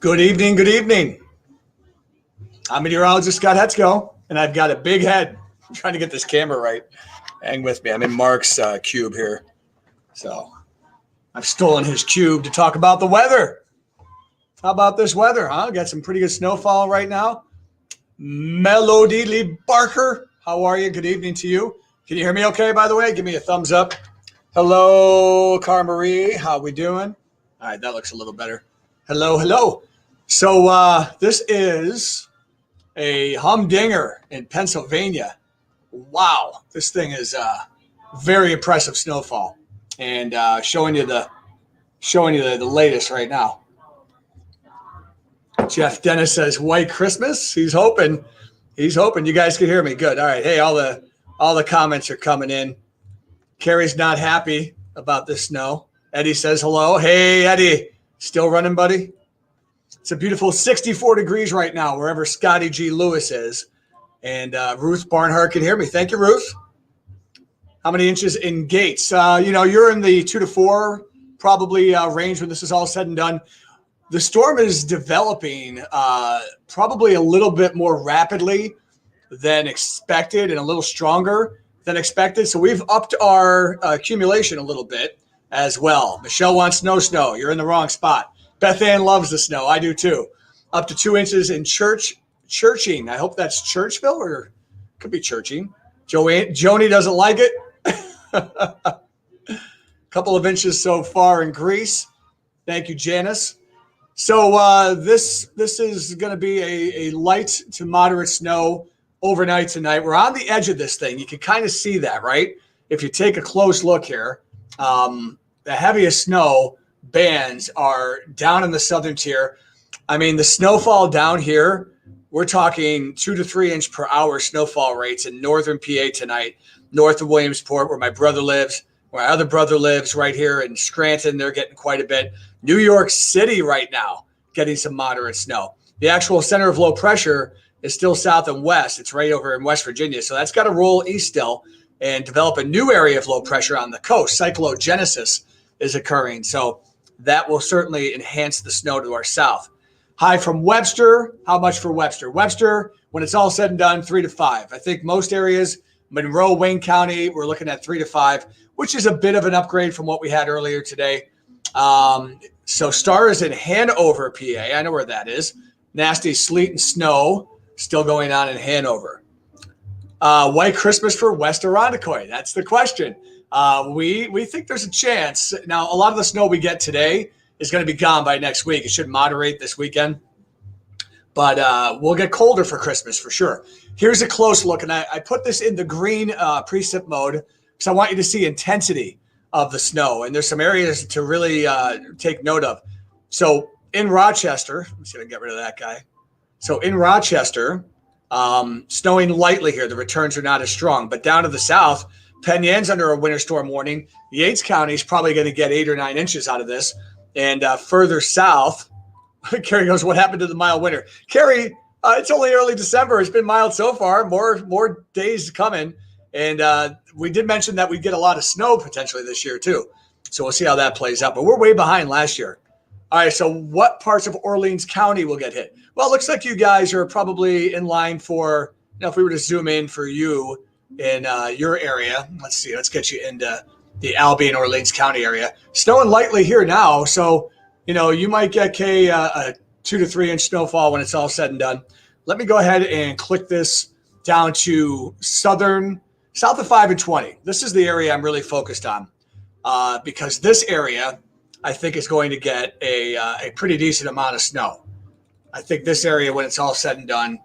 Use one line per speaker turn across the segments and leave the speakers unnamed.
Good evening. Good evening. I'm meteorologist Scott Hetzko, and I've got a big head. I'm trying to get this camera right. Hang with me. I'm in Mark's cube here. So I've stolen his cube to talk about the weather. How about this weather, huh? Got some pretty good snowfall right now. Melody Lee Barker, how are you? Good evening to you. Can you hear me okay, by the way? Give me a thumbs up. Hello, Carmarie. How we doing? All right, that looks a little better. Hello, hello. So this is a humdinger in Pennsylvania. Wow, this thing is very impressive snowfall, and showing you the latest right now. Jeff Dennis says White Christmas. He's hoping you guys can hear me. Good. All right. Hey, all the comments are coming in. Carrie's not happy about the snow. Eddie says hello. Hey, Eddie, still running, buddy? It's a beautiful 64 degrees right now, wherever Scotty G. Lewis is. And Ruth Barnhart can hear me. Thank you, Ruth. How many inches in Gates? You're in the 2 to 4 probably range when this is all said and done. The storm is developing probably a little bit more rapidly than expected and a little stronger than expected. So we've upped our accumulation a little bit as well. Michelle wants no snow. You're in the wrong spot. Beth Ann loves the snow. I do too. Up to 2 inches in Churching. I hope that's Churchville or could be Churching. Joni doesn't like it. A couple of inches so far in Greece. Thank you, Janice. So this is going to be a light to moderate snow overnight tonight. We're on the edge of this thing. You can kind of see that, right? If you take a close look here, the heaviest snow bands are down in the southern tier. I mean, the snowfall down here, we're talking 2 to 3 inch per hour snowfall rates in northern PA tonight, north of Williamsport, where my brother lives, where my other brother lives right here in Scranton. They're getting quite a bit. New York City right now getting some moderate snow. The actual center of low pressure is still south and west. It's right over in West Virginia. So that's got to roll east still and develop a new area of low pressure on the coast. Cyclogenesis is occurring. So that will certainly enhance the snow to our south. High from Webster. How much for Webster? Webster, when it's all said and done, 3 to 5. I think most areas, Monroe, Wayne County, we're looking at 3 to 5, which is a bit of an upgrade from what we had earlier today. So Star is in Hanover, PA. I know where that is. Nasty sleet and snow still going on in Hanover. White Christmas for West Irondequoit. That's the question. We think there's a chance. Now, a lot of the snow we get today is going to be gone by next week. It should moderate this weekend. But we'll get colder for Christmas for sure. Here's a close look. And I put this in the green precip mode because I want you to see intensity of the snow. And there's some areas to really take note of. So in Rochester, let me see if I can get rid of that guy. So in Rochester, snowing lightly here. The returns are not as strong. But down to the south, Penn Yan's under a winter storm warning. Yates County is probably going to get 8 or 9 inches out of this. And further south, Carrie goes, what happened to the mild winter? Carrie, it's only early December. It's been mild so far. More days coming. And we did mention that we get a lot of snow potentially this year too. So we'll see how that plays out. But we're way behind last year. All right, so what parts of Orleans County will get hit? Well, it looks like you guys are probably in line for, if we were to zoom in for you in your area. Let's see. Let's get you into the Albion, Orleans County area. Snowing lightly here now. So, you might get a 2 to 3 inch snowfall when it's all said and done. Let me go ahead and click this down to south of 5 and 20. This is the area I'm really focused on because this area, I think, is going to get a pretty decent amount of snow. I think this area, when it's all said and done,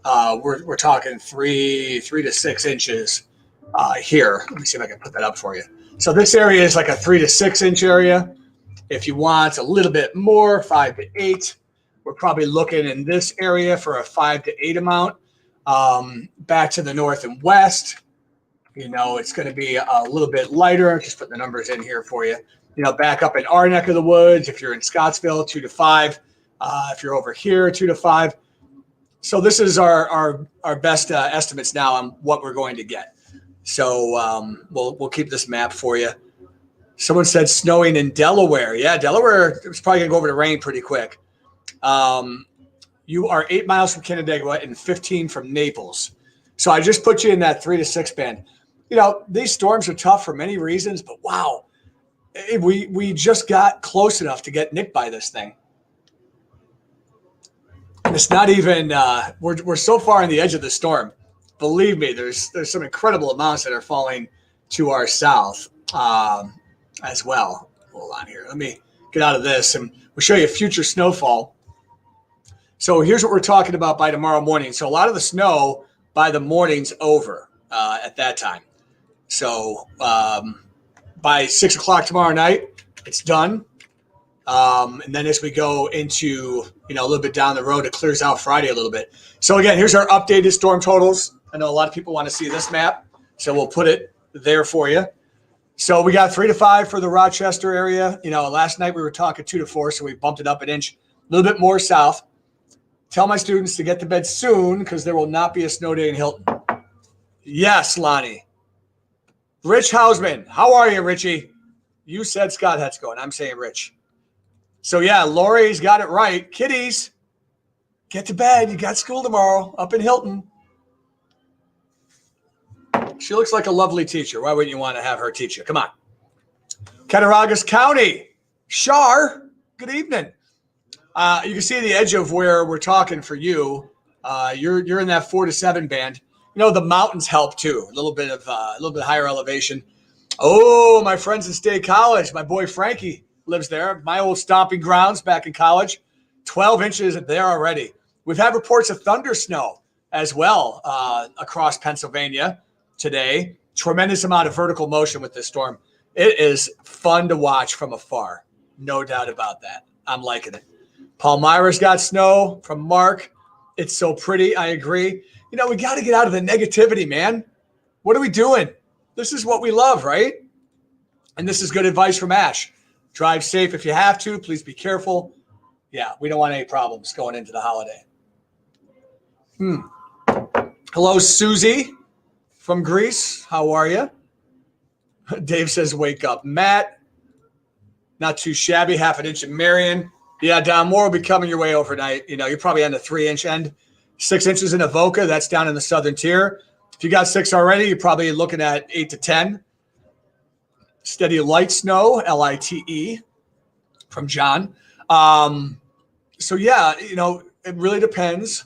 we're talking 3 to 6 inches here. Let me see if I can put that up for you. So this area is like a 3 to 6 inch area. If you want a little bit more, 5 to 8, we're probably looking in this area for a 5 to 8 amount. Back to the north and west, it's going to be a little bit lighter. Just put the numbers in here for you. Back up in our neck of the woods, if you're in Scottsville, 2 to 5. If you're over here, 2 to 5. So this is our best estimates now on what we're going to get. So we'll keep this map for you. Someone said snowing in Delaware. Yeah, Delaware, it's probably going to go over to rain pretty quick. You are 8 miles from Canandaigua and 15 from Naples. So I just put you in that 3 to 6 band. These storms are tough for many reasons, but wow, we just got close enough to get nicked by this thing. And it's not even we're so far on the edge of the storm. Believe me, there's some incredible amounts that are falling to our south as well. Hold on here. Let me get out of this, and we'll show you future snowfall. So here's what we're talking about by tomorrow morning. So a lot of the snow by the morning's over at that time. So by 6 o'clock tomorrow night, it's done. And then as we go into, a little bit down the road, it clears out Friday a little bit. So again, here's our updated storm totals. I know a lot of people want to see this map, so we'll put it there for you. So we got 3 to 5 for the Rochester area. Last night we were talking 2 to 4, so we bumped it up an inch, a little bit more south. Tell my students to get to bed soon because there will not be a snow day in Hilton. Yes, Lonnie. Rich Hausman. How are you, Richie? You said Scott Hetzko, and I'm saying Rich. So, yeah, Lori's got it right. Kiddies, get to bed. You got school tomorrow up in Hilton. She looks like a lovely teacher. Why wouldn't you want to have her teach you? Come on. Cattaraugus County. Shar, good evening. You can see the edge of where we're talking for you. You're in that 4 to 7 band. The mountains help too. A little bit higher elevation. Oh, my friends in State College. My boy Frankie lives there. My old stomping grounds back in college. 12 inches there already. We've had reports of thunder snow as well across Pennsylvania today. Tremendous amount of vertical motion with this storm. It is fun to watch from afar. No doubt about that. I'm liking it. Palmyra's got snow from Mark. It's so pretty. I agree. We got to get out of the negativity, man. What are we doing? This is what we love, right? And this is good advice from Ash. Drive safe if you have to. Please be careful. Yeah, we don't want any problems going into the holiday. Hello, Susie from Greece. How are you? Dave says, wake up. Matt, not too shabby. Half an inch in Marion. Yeah, Don, more will be coming your way overnight. You're probably on the 3-inch end. 6 inches in Avoca, that's down in the southern tier. If you got 6 already, you're probably looking at 8 to 10. Steady light snow, Lite, from John. So, yeah, it really depends.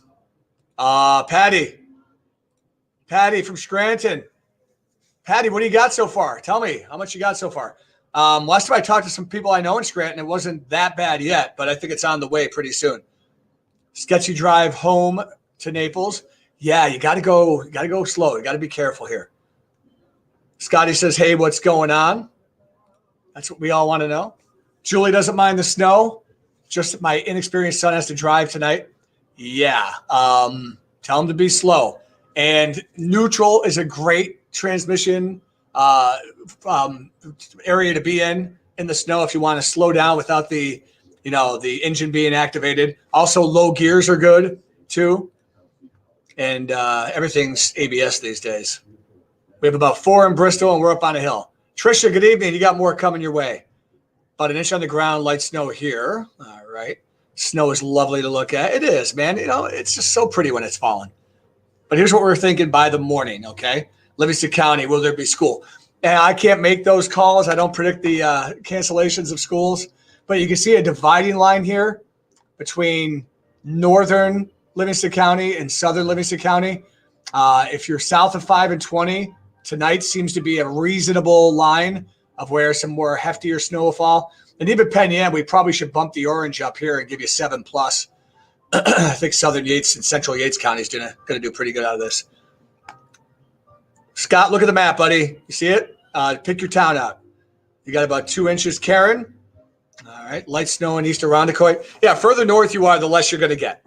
Patty from Scranton. Patty, what do you got so far? Tell me how much you got so far. Last time I talked to some people I know in Scranton, it wasn't that bad yet, but I think it's on the way pretty soon. Sketchy drive home to Naples. Yeah, you got to go slow. You got to be careful here. Scotty says, hey, what's going on? That's what we all want to know. Julie doesn't mind the snow. Just my inexperienced son has to drive tonight. Yeah. Tell him to be slow. And neutral is a great transmission area to be in the snow if you want to slow down without the engine being activated. Also, low gears are good too. And everything's ABS these days. We have about 4 in Bristol, and we're up on a hill. Tricia, good evening. You got more coming your way. About an inch on the ground, light snow here. All right. Snow is lovely to look at. It is, man. It's just so pretty when it's falling. But here's what we're thinking by the morning, okay? Livingston County, will there be school? And I can't make those calls. I don't predict the cancellations of schools. But you can see a dividing line here between northern Livingston County and southern Livingston County. If you're south of 5 and 20, tonight seems to be a reasonable line of where some more heftier snow will fall. And even Penn Yan, we probably should bump the orange up here and give you 7+. I think southern Yates and central Yates County is going to do pretty good out of this. Scott, look at the map, buddy. You see it? Pick your town out. You got about 2 inches, Karen. All right. Light snow in east Irondequoit. Yeah, further north you are, the less you're going to get.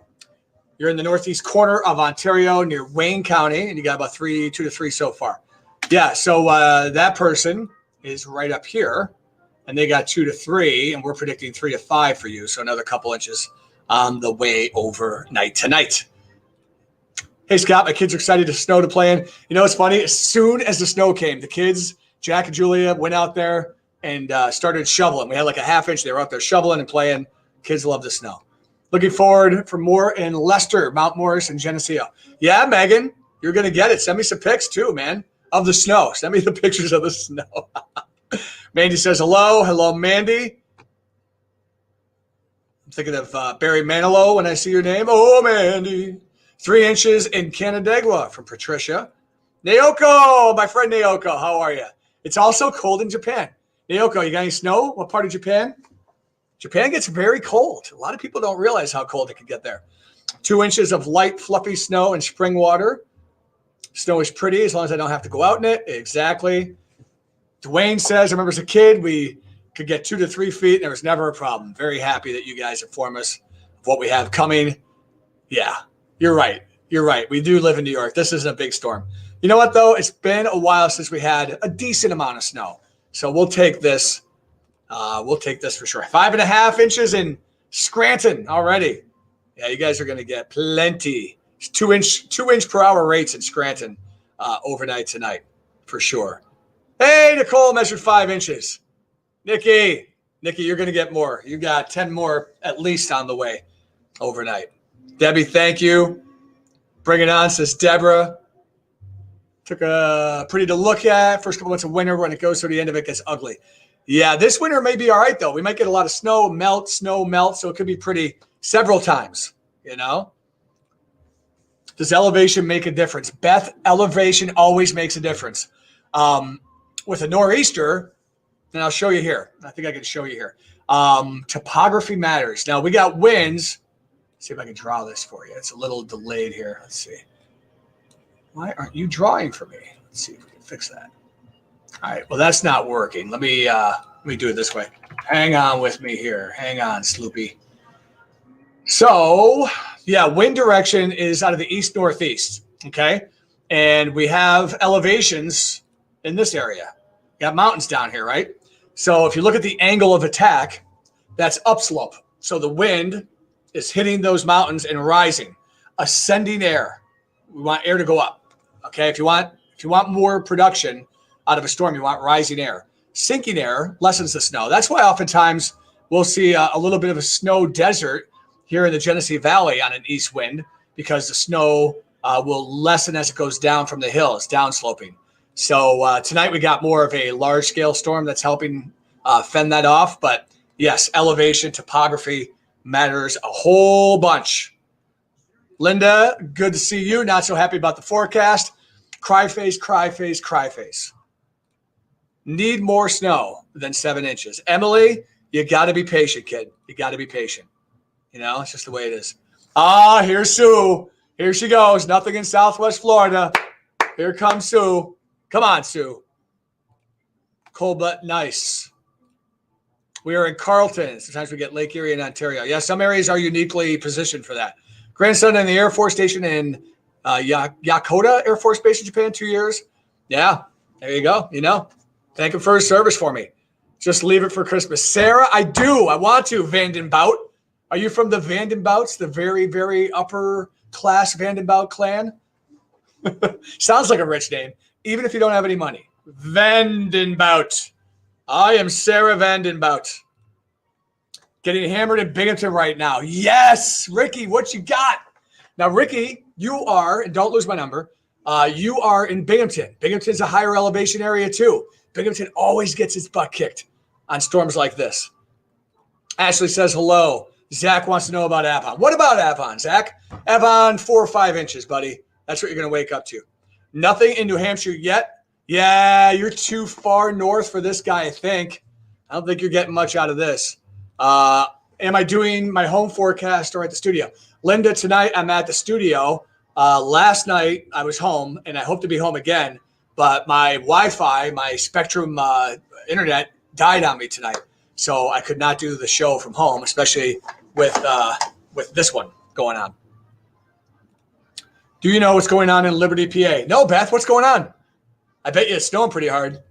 You're in the northeast corner of Ontario near Wayne County, and you got about 2 to 3 so far. Yeah, so that person is right up here, and they got 2 to 3, and we're predicting 3 to 5 for you, so another couple inches on the way overnight tonight. Hey, Scott, my kids are excited to snow to play in. It's funny. As soon as the snow came, the kids, Jack and Julia, went out there and started shoveling. We had like a half inch. They were out there shoveling and playing. Kids love the snow. Looking forward for more in Leicester, Mount Morris, and Geneseo. Yeah, Megan, you're going to get it. Send me some pics too, man, of the snow. Send me the pictures of the snow. Mandy says hello. Hello, Mandy. I'm thinking of Barry Manilow when I see your name. Oh, Mandy. 3 inches in Canandaigua from Patricia. Naoko, my friend Naoko, how are you? It's also cold in Japan. Naoko, you got any snow? What part of Japan? Japan gets very cold. A lot of people don't realize how cold it can get there. 2 inches of light, fluffy snow and spring water. Snow is pretty as long as I don't have to go out in it. Exactly. Dwayne says, I remember as a kid, we could get 2 to 3 feet, and there was never a problem. Very happy that you guys inform us of what we have coming. Yeah, you're right. You're right. We do live in New York. This isn't a big storm. You know what, though? It's been a while since we had a decent amount of snow. So we'll take this. We'll take this for sure. 5.5 inches in Scranton already. Yeah, you guys are going to get plenty. 2 inch per hour rates in Scranton overnight tonight for sure. Hey, Nicole measured 5 inches. Nikki, you're going to get more. You got 10 more at least on the way overnight. Debbie, thank you. Bring it on, says Deborah. Took a pretty to look at. First couple months of winter, when it goes to the end of it, gets ugly. Yeah, this winter may be all right, though. We might get a lot of snow melt, so it could be pretty several times, you know? Does elevation make a difference? Beth, elevation always makes a difference. With a nor'easter, and I'll show you here. I think I can show you here. Topography matters. Now, we got winds. Let's see if I can draw this for you. It's a little delayed here. Let's see. Why aren't you drawing for me? Let's see if we can fix that. All right. Well, that's not working. Let me do it this way. Hang on with me here. Hang on, Sloopy. So, yeah, wind direction is out of the east-northeast, okay? And we have elevations in this area. You got mountains down here, right? So if you look at the angle of attack, that's upslope. So the wind is hitting those mountains and rising, ascending air. We want air to go up, okay? If you want more production out of a storm, you want rising air. Sinking air lessens the snow. That's why oftentimes we'll see a little bit of a snow desert here in the Genesee Valley on an east wind because the snow will lessen as it goes down from the hills, downsloping. So tonight we got more of a large-scale storm that's helping fend that off. But yes, elevation, topography matters a whole bunch. Linda, good to see you. Not so happy about the forecast. Cry face, cry face, cry face. Need more snow than 7 inches. Emily, you got to be patient, kid. You got to be patient. You know, it's just the way it is. Here's Sue. Here she goes. Nothing in Southwest Florida. Here comes Sue. Come on, Sue. Cold but nice. We are in Carleton. Sometimes we get Lake Erie in Ontario. Yeah, some areas are uniquely positioned for that. Grandson in the Air Force Station in Yokota Air Force Base in Japan, 2 years. Yeah, there you go. You know, thank him for his service for me. Just leave it for Christmas. Sarah, I do. I want to. Vandenbout. Are you from the Vandenbouts, the very, very upper class Vandenbout clan? Sounds like a rich name, even if you don't have any money. Vandenbout. I am Sarah Vandenbout. Getting hammered in Binghamton right now. Yes, Ricky, what you got? Now, Ricky, you are, and don't lose my number, you are in Binghamton. Binghamton's a higher elevation area too. Binghamton always gets its butt kicked on storms like this. Ashley says hello. Zach wants to know about Avon. What about Avon, Zach? Avon, 4 or 5 inches, buddy. That's what you're going to wake up to. Nothing in New Hampshire yet. Yeah, you're too far north for this guy, I think. I don't think you're getting much out of this. Am I doing my home forecast or at the studio? Linda, tonight I'm at the studio. Last night I was home, and I hope to be home again. But my Wi-Fi, my Spectrum internet died on me tonight. So I could not do the show from home, especially with this one going on. Do you know what's going on in Liberty, PA? No, Beth, what's going on? I bet you it's snowing pretty hard.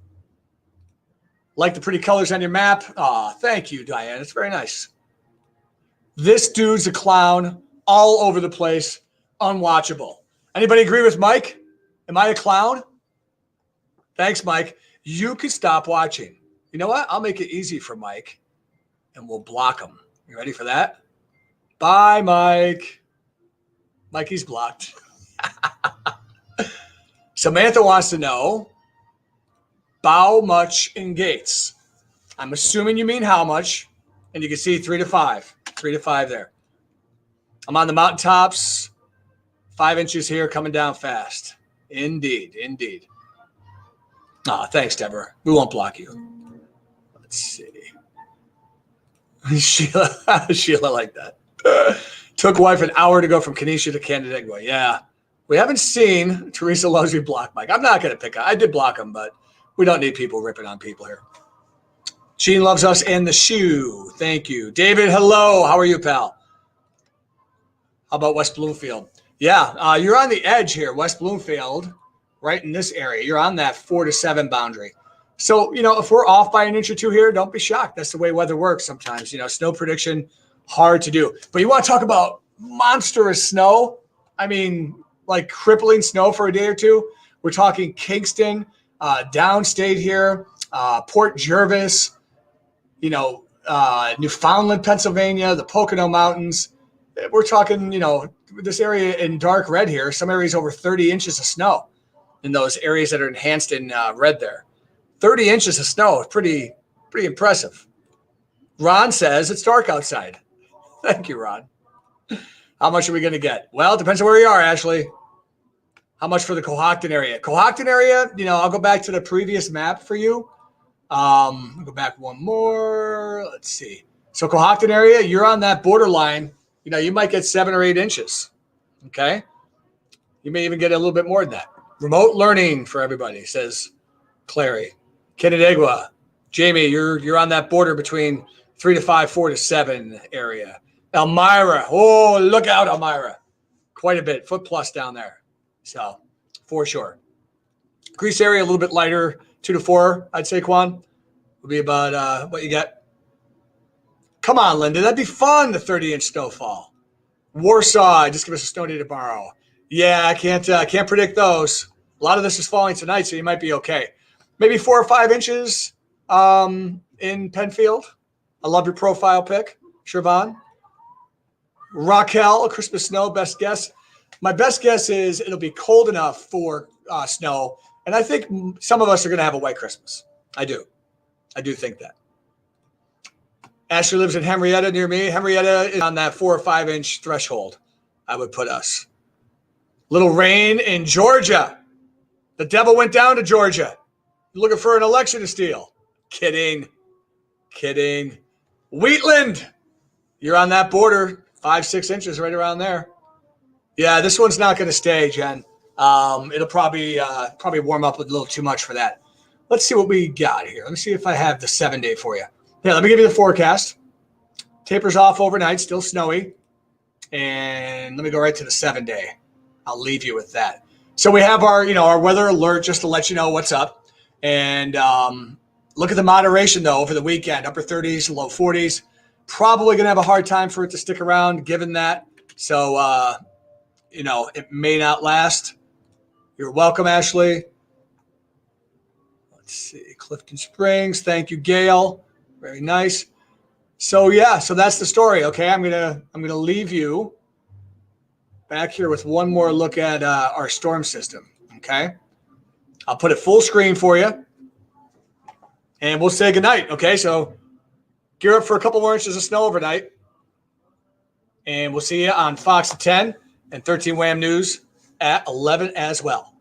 Like the pretty colors on your map? Aw, thank you, Diane. It's very nice. This dude's a clown all over the place. Unwatchable. Anybody agree with Mike? Am I a clown? Thanks, Mike. You can stop watching. You know what? I'll make it easy for Mike, and we'll block him. You ready for that? Bye, Mike. Mikey's blocked. Samantha wants to know how much in Gates. I'm assuming you mean how much, and you can see 3 to 5. 3 to 5 there. I'm on the mountaintops, 5 inches here, coming down fast. Indeed, indeed. Oh, thanks, Deborah. We won't block you. Let's see. Sheila like that. Took wife an hour to go from Kenesha to Canandaigua. Yeah. We haven't seen Teresa loves me block Mike. I'm not going to pick. I did block him, but we don't need people ripping on people here. Gene loves us and the shoe. Thank you. David, hello. How are you, pal? How about West Bloomfield? Yeah, you're on the edge here. West Bloomfield, right in this area. You're on that 4 to 7 boundary. So, if we're off by an inch or two here, don't be shocked. That's the way weather works sometimes. Snow prediction, hard to do. But you want to talk about monstrous snow? I mean, like crippling snow for a day or two. We're talking Kingston, downstate here, Port Jervis, Newfoundland, Pennsylvania, the Pocono Mountains. We're talking, this area in dark red here, some areas over 30 inches of snow in those areas that are enhanced in red there. 30 inches of snow is pretty impressive. Ron says it's dark outside. Thank you, Ron. How much are we going to get? Well, it depends on where you are, Ashley. How much for the Cohocton area? Cohocton area, I'll go back to the previous map for you. I'll go back one more. Let's see. So Cohocton area, you're on that borderline. You might get 7 or 8 inches. Okay. You may even get a little bit more than that. Remote learning for everybody, says Clary. Canandaigua. Jamie, you're on that border between 3 to 5, 4 to 7 area. Elmira. Oh, look out, Elmira. Quite a bit. Foot plus down there. So, for sure. Greece area, a little bit lighter. 2 to 4, I'd say, Quan. Would be about what you get. Come on, Linda. That'd be fun, the 30-inch snowfall. Warsaw, just give us a snow day tomorrow. Yeah, I can't predict those. A lot of this is falling tonight, so you might be okay. Maybe 4 or 5 inches in Penfield. I love your profile pic, Siobhan. Raquel, Christmas snow, best guess. My best guess is it'll be cold enough for snow, and I think some of us are going to have a white Christmas. I do think that. Ashley lives in Henrietta near me. Henrietta is on that 4 or 5 inch threshold, I would put us. Little rain in Georgia. The devil went down to Georgia. Looking for an election to steal. Kidding. Wheatland. You're on that border. 5, 6 inches right around there. Yeah, this one's not going to stay, Jen. It'll probably warm up a little too much for that. Let's see what we got here. Let me see if I have the 7-day for you. Yeah, let me give you the forecast. Tapers off overnight, still snowy. And let me go right to the 7-day. I'll leave you with that. So we have our weather alert just to let you know what's up. And look at the moderation, though, over the weekend. Upper 30s, low 40s. Probably going to have a hard time for it to stick around given that. So, it may not last. You're welcome, Ashley. Let's see. Clifton Springs. Thank you, Gail. Very nice. So, so that's the story, okay? I'm gonna leave you back here with one more look at our storm system, okay? I'll put it full screen for you, and we'll say goodnight, okay? So gear up for a couple more inches of snow overnight, and we'll see you on Fox at 10 and 13 Wham News at 11 as well.